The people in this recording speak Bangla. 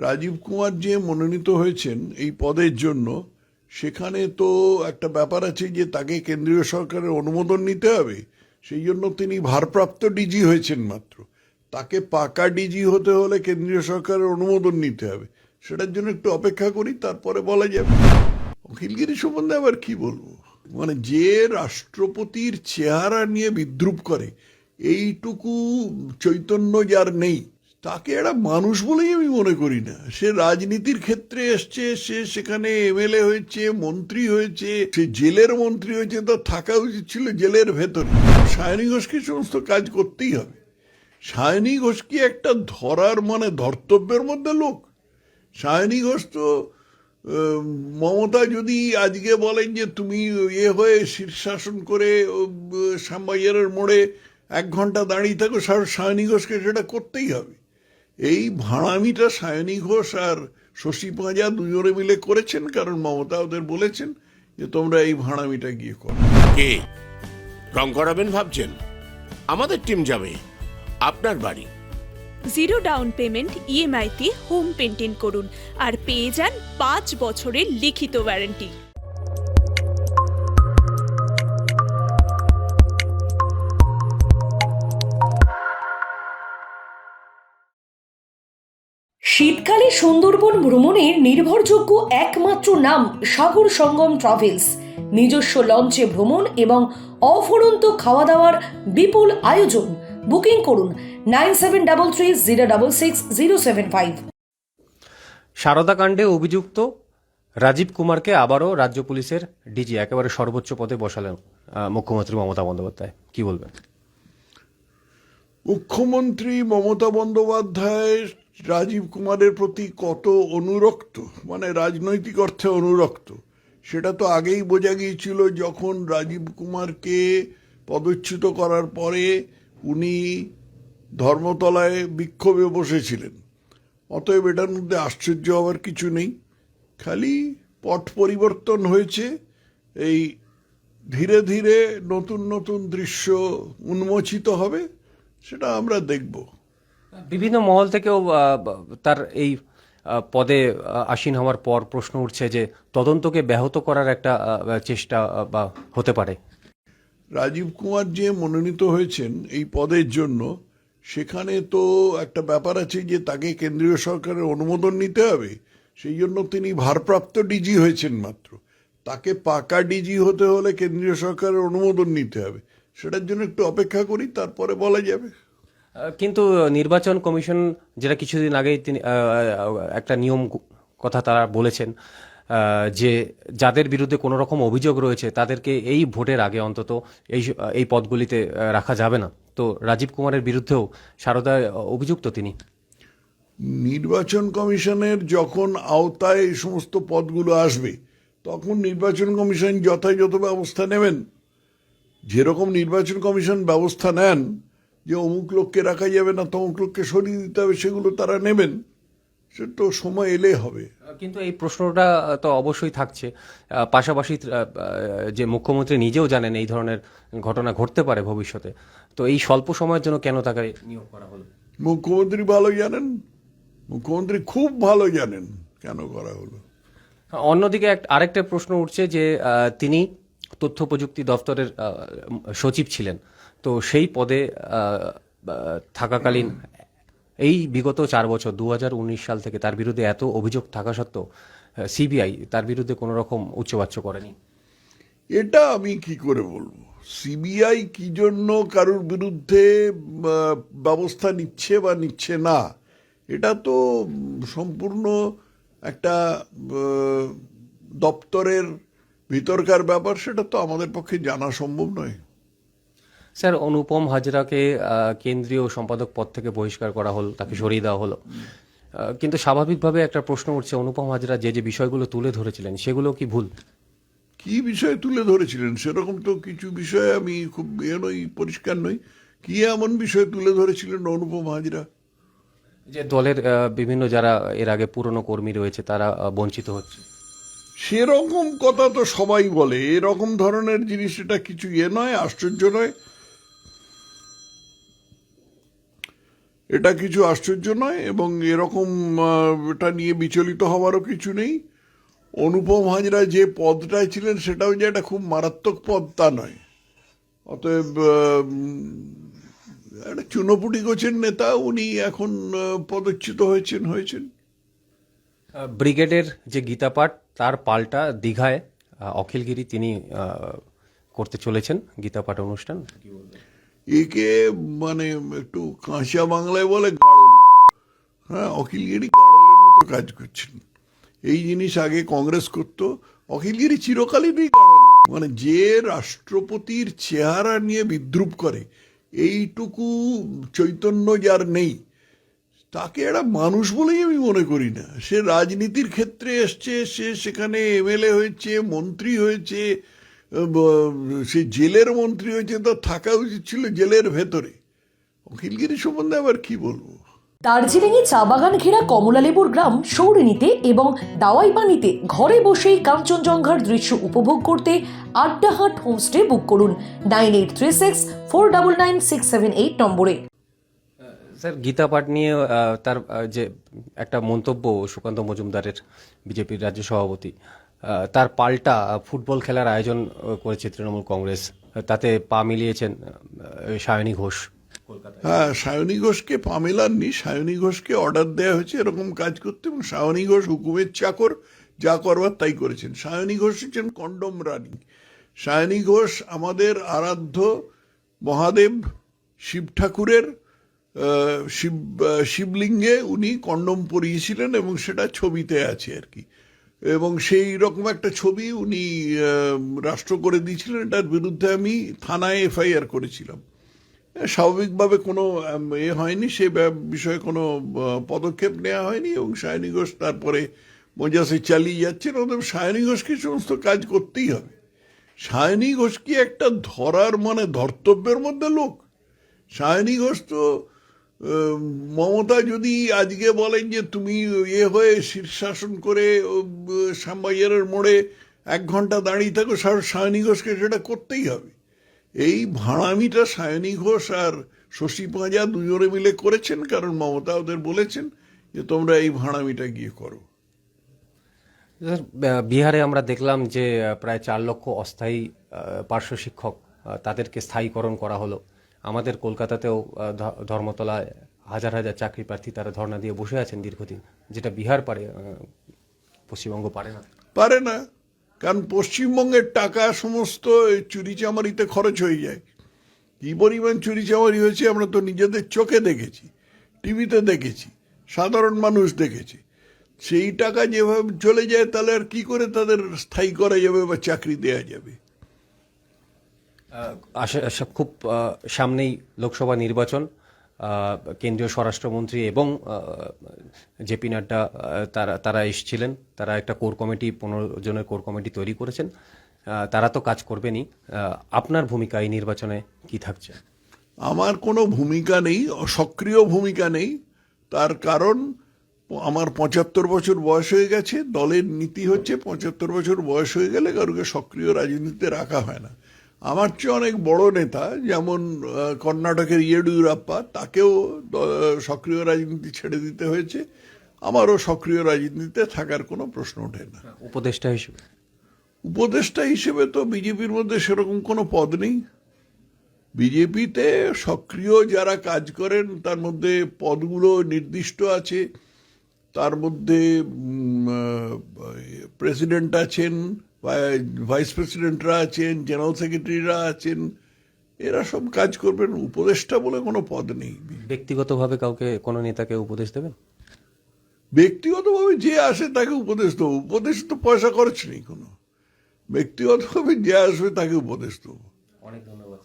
রাজীব কুমার যে মনোনীত হয়েছেন এই পদের জন্য, সেখানে তো একটা ব্যাপার আছে যে তাকে কেন্দ্রীয় সরকারের অনুমোদন নিতে হবে। সেই জন্য তিনি ভারপ্রাপ্ত ডিজি হয়েছেন মাত্র। তাকে পাকা ডিজি হতে হলে কেন্দ্রীয় সরকারের অনুমোদন নিতে হবে। সেটার জন্য একটু অপেক্ষা করি, তারপরে বলা যাবে। অখিলগিরি সম্বন্ধে আবার কি বলবো, মানে যে রাষ্ট্রপতির চেহারা নিয়ে বিদ্রুপ করে, এইটুকু চৈতন্য যার নেই, তাকে একটা মানুষ বলেই আমি মনে করি না। সে রাজনীতির ক্ষেত্রে এসছে, সে সেখানে এমএলএ হয়েছে, মন্ত্রী হয়েছে, সে জেলের মন্ত্রী হয়েছে, তো থাকা উচিত ছিল জেলের ভেতরে। সায়নী ঘোষকে সমস্ত কাজ করতেই হবে। সায়নী ঘোষ কি একটা ধরার মানে ধর্তব্যের মধ্যে লোক? সায়নী ঘোষ তো মমতা যদি আজকে বলেন যে তুমি হয়ে শীর্ষাসন করে শ্যামবাজারের মোড়ে 1 ঘন্টা দাঁড়িয়ে থাকো, সায়নী ঘোষকে সেটা করতেই হবে। এই ভাড়ামিটা সায়নী ঘোষ আর শশী পাঁজা দুজনে মিলে করেছেন, কারণ মমতা ওদের বলেছেন যে তোমরা এই ভাড়ামিটা গিয়ে করো। কে রং করাবেন ভাবছেন? আমাদের টিম যাবে আপনার বাড়ি। 0 ডাউন পেমেন্ট ইএমআইতে হোম পেন্টিং করুন আর পেয়ে যান 5 বছরের লিখিত ওয়ারেন্টি। শীতকালে সুন্দরবন ভ্রমণের নির্ভরযোগ্য একমাত্র নাম সাগর সঙ্গম ট্রাভেলস। নিজস্ব লঞ্চে ভ্রমণ এবং অফুরন্ত খাওয়া দাওয়ার বিপুল আয়োজন। বুকিং করুন 9733066075। সারদা কাণ্ডে অভিযুক্ত রাজীব কুমারকে আবারও রাজ্য পুলিশের ডিজি একেবারে সর্বোচ্চ পদে বসালেন মুখ্যমন্ত্রী মমতা বন্দ্যোপাধ্যায়, কি বলবেন? মুখ্যমন্ত্রী মমতা বন্দ্যোপাধ্যায় রাজীব কুমারের প্রতি কত অনুরক্ত, মানে রাজনৈতিক অর্থে অনুরক্ত, সেটা তো আগেই বোঝা গিয়েছিল যখন রাজীব কুমারকে পদচ্যুত করার পরে উনি ধর্মতলায় বিক্ষোভে বসেছিলেন। অতএব এটার মধ্যে আশ্চর্য হওয়ার কিছু নেই। খালি পট পরিবর্তন হয়েছে। এই ধীরে ধীরে নতুন নতুন দৃশ্য উন্মোচিত হবে, সেটা আমরা দেখব। বিভিন্ন মহল থেকেও তার এই পদে আসীন হওয়ার পর প্রশ্ন উঠছে যে তদন্তকে ব্যাহত করার একটা চেষ্টা বা হতে পারে। রাজীব কুমার যে মনোনীত হয়েছেন এই পদের জন্য, সেখানে তো একটা ব্যাপার আছে যে তাকে কেন্দ্রীয় সরকারের অনুমোদন নিতে হবে। সেই জন্য তিনি ভারপ্রাপ্ত ডিজি হয়েছেন মাত্র। তাকে পাকা ডিজি হতে হলে কেন্দ্রীয় সরকারের অনুমোদন নিতে হবে। সেটার জন্য একটু অপেক্ষা করি, তারপরে বলা যাবে। কিন্তু নির্বাচন কমিশন যেটা কিছুদিন আগেই তিনি একটা নিয়ম কথা তারা বলেছেন যে যাদের বিরুদ্ধে কোনো রকম অভিযোগ রয়েছে তাদেরকে এই ভোটের আগে অন্তত এই পদগুলিতে রাখা যাবে না। তো রাজীব কুমারের বিরুদ্ধেও সারদা অভিযুক্ত তিনি। নির্বাচন কমিশনের যখন আওতায় এই সমস্ত পদগুলো আসবে, তখন নির্বাচন কমিশন যথাযথ ব্যবস্থা নেবেন। যেরকম নির্বাচন কমিশন ব্যবস্থা নেন যে অমুক লোককে রাখা যাবে না, তমুক লোককে সরিয়ে দিতে হবে, সেগুলো তারা নেবেন। সে তো সময় এলে হবে। কিন্তু এই প্রশ্নটা তো অবশ্যই থাকছে। পাশাপাশি যে মুখ্যমন্ত্রী নিজেও জানেন এই ধরনের ঘটনা ঘটতে পারে ভবিষ্যতে, তো এই স্বল্প সময়ের জন্য কেন তাকে নিয়োগ করা হলো? মুখ্যমন্ত্রী ভালো জানেন, মুখ্যমন্ত্রী খুব ভালো জানেন কেন করা হলো। অন্যদিকে আরেকটা প্রশ্ন উঠছে যে তিনি তথ্য প্রযুক্তি দপ্তরের সচিব ছিলেন, তো সেই পদে থাকাকালীন এই বিগত 4 বছর 2019 সাল থেকে তার বিরুদ্ধে এত অভিযোগ থাকা সত্ত্বেও সিবিআই তার বিরুদ্ধে কোনো রকম উচ্চবাচ্য করেনি। এটা আমি কি করে বলবো? সিবিআই কি জন্য কারোর বিরুদ্ধে ব্যবস্থা নিচ্ছে বা নিচ্ছে না, এটা তো সম্পূর্ণ একটা দপ্তরের ভিতরকার ব্যাপার। সেটা তো আমাদের পক্ষে জানা সম্ভব নয়। স্যার, অনুপম হাজরাকে কেন্দ্রীয় সম্পাদক পদ থেকে বহিষ্কার করা হলো, তাকে সরিয়ে দেওয়া হলো, কিন্তু স্বাভাবিকভাবে একটা প্রশ্ন উঠছে অনুপম হাজরা যে যে বিষয়গুলো তুলে ধরেছিলেন সেগুলো কি ভুল? কি বিষয় তুলে ধরেছিলেন সেরকম তো কিছু বিষয় আমি খুব পরিষ্কার নই। কি এমন বিষয় তুলে ধরেছিলেন অনুপম হাজরা? যে দলের বিভিন্ন যারা এর আগে পুরনো কর্মী রয়েছে তারা বঞ্চিত হচ্ছে, সেরকম কথা তো সবাই বলে। এরকম ধরনের জিনিস এটা কিছু নয়, আশ্চর্য নয়। এটা কিছু আশ্চর্য নয় এবং এরকম এটা নিয়ে বিচলিত হওয়ারও কিছু নেই। অনুপম হাজরা যে পদটায় ছিলেন সেটাও যে একটা খুব মারাত্মক পদ তা নয়। অতএব একটা চুনোপুটি গোছের নেতা উনি এখন পদচ্যুত হয়েছেন। ব্রিগেডের যে গীতাপাঠ তার পাল্টা দীঘায় অখিলগিরি তিনি করতে চলেছেন গীতাপাঠ অনুষ্ঠান। একে মানে একটু কাঁচা বাংলায় বলে গাড়ল। হ্যাঁ, অখিলগিরি গাড়লের মতো কাজ করছেন। এই জিনিস আগে কংগ্রেস করতো, অখিলগিরি চিরকালীনই গাড়ল। মানে যে রাষ্ট্রপতির চেহারা নিয়ে বিদ্রুপ করে এইটুকু চৈতন্য যার নেই, তাকে একটা মানুষ বলেই আমি মনে করি না। সে রাজনীতির ক্ষেত্রে এসছে, সে সেখানে এমএলএ হয়েছে, মন্ত্রী হয়েছে, সে জেলের মন্ত্রী হয়েছে, তো থাকা উচিত ছিল জেলের ভেতরে। অখিলগিরি সম্বন্ধে আবার কি বলবো। দার্জিলিংয়ে চা বাগান ঘেরা কমলালেবুর গ্রাম সৌরিনীতে এবং দাওয়াইপানিতে ঘরে বসেই কাঞ্চনজঙ্ঘার দৃশ্য উপভোগ করতে আড্ডাহাট হোমস্টে বুক করুন 9836499678 নম্বরে। স্যার, গীতাপাঠ নিয়ে তার যে একটা মন্তব্য সুকান্ত মজুমদারের, বিজেপির রাজ্য সভাপতি, তার পাল্টা ফুটবল খেলার আয়োজন করেছে তৃণমূল কংগ্রেস, তাতে পা মিলিয়েছেন সায়নী ঘোষ কলকাতায়। হ্যাঁ, সায়নী ঘোষকে পা মেলাননি, সায়নী ঘোষকে অর্ডার দেওয়া হয়েছে এরকম কাজ করতে এবং সায়নী ঘোষ হুকুমের চাকর, যা করবার তাই করেছেন। সায়নী ঘোষ হচ্ছেন কন্ডম রানী। সায়নী ঘোষ আমাদের আরাধ্য মহাদেব শিব ঠাকুরের শিবলিঙ্গে উনি কন্ডম পরিয়েছিলেন এবং সেটা ছবিতে আছে আর কি। এবং সেই রকম একটা ছবি উনি রাষ্ট্র করে দিয়েছিলেন। এটার বিরুদ্ধে আমি থানায় এফআইআর করেছিলাম। স্বাভাবিকভাবে কোনো হয়নি, সে বিষয়ে কোনো পদক্ষেপ নেওয়া হয়নি এবং সায়নী ঘোষ তারপরে মজাসে চালিয়ে যাচ্ছেন। অতএব সায়নী ঘোষকে সমস্ত কাজ করতেই হবে। সায়নী ঘোষ কি একটা ধরার মানে ধর্তব্যের মধ্যে লোক? সায়নী ঘোষ তো মমতা যদি আজকে বলেন যে তুমি হয়ে শীর্ষাসন করে শ্যামবাজারের মোড়ে 1 ঘন্টা দাঁড়িয়ে থাকো, সায়নী ঘোষকে সেটা করতেই হবে। এই ভাড়ামিটা সায়নী ঘোষ আর শশী পাঁজা দুজনে মিলে করেছেন, কারণ মমতা ওদের বলেছেন যে তোমরা এই ভাড়ামিটা গিয়ে করো। বিহারে আমরা দেখলাম যে প্রায় 4 লক্ষ অস্থায়ী পার্শ্ব শিক্ষক, তাদেরকে স্থায়ীকরণ করা হলো। আমাদের কলকাতাতেও ধর্মতলায় হাজার হাজার চাকরি প্রার্থী তারা ধর্ণা দিয়ে বসে আছেন দীর্ঘদিন, যেটা বিহার পারে, পশ্চিমবঙ্গ পারে না। পারে না, কারণ পশ্চিমবঙ্গের টাকা সমস্ত চুরিচামারিতে খরচ হয়ে যায়। কি পরিমাণ চুরিচামারি হয়েছে আমরা তো নিজেদের চোখে দেখেছি, টিভিতে দেখেছি, সাধারণ মানুষ দেখেছে। সেই টাকা যেভাবে চলে যায় তাহলে আর কি করে তাদের স্থায়ী করা যাবে বা চাকরি দেওয়া যাবে? খুব সামনেই লোকসভা নির্বাচন, কেন্দ্রীয় স্বরাষ্ট্রমন্ত্রী এবং জেপি নাড্ডা তারা এসেছিলেন। তারা একটা কোর কমিটি, 15 জনের কোর কমিটি তৈরি করেছেন। তারা তো কাজ করবেনই। আপনার ভূমিকা এই নির্বাচনে কি থাকছে? আমার কোনো ভূমিকা নেই, সক্রিয় ভূমিকা নেই। তার কারণ আমার 75 বছর বয়স হয়ে গেছে। দলের নীতি হচ্ছে 75 বছর বয়স হয়ে গেলে কারোকে সক্রিয় রাজনীতিতে রাখা হয় না। আমার চেয়ে অনেক বড় নেতা, যেমন কর্ণাটকের ইয়েডিউরাপ্পা, তাকেও সক্রিয় রাজনীতি ছেড়ে দিতে হয়েছে। আমারও সক্রিয় রাজনীতিতে থাকার কোনো প্রশ্ন ওঠে না। উপদেষ্টা হিসেবে তো বিজেপির মধ্যে সেরকম কোনো পদ নেই। বিজেপিতে সক্রিয় যারা কাজ করেন তার মধ্যে পদগুলো নির্দিষ্ট আছে। তার মধ্যে প্রেসিডেন্ট আছেন, ভাইস প্রেসিডেন্টরা আছেন, জেনারেল সেক্রেটারিরা আছেন, এরা সব কাজ করবেন। উপদেষ্টা বলে কোনো পদ নেই। ব্যক্তিগতভাবে কাউকে, কোনো নেতাকে উপদেশ দেবেন? ব্যক্তিগতভাবে যে আসে তাকে উপদেশ দেবো। উপদেশ তো পয়সা খরচ নেই কোনো। ব্যক্তিগতভাবে যে আসবে তাকে উপদেশ দেবো। অনেক ধন্যবাদ।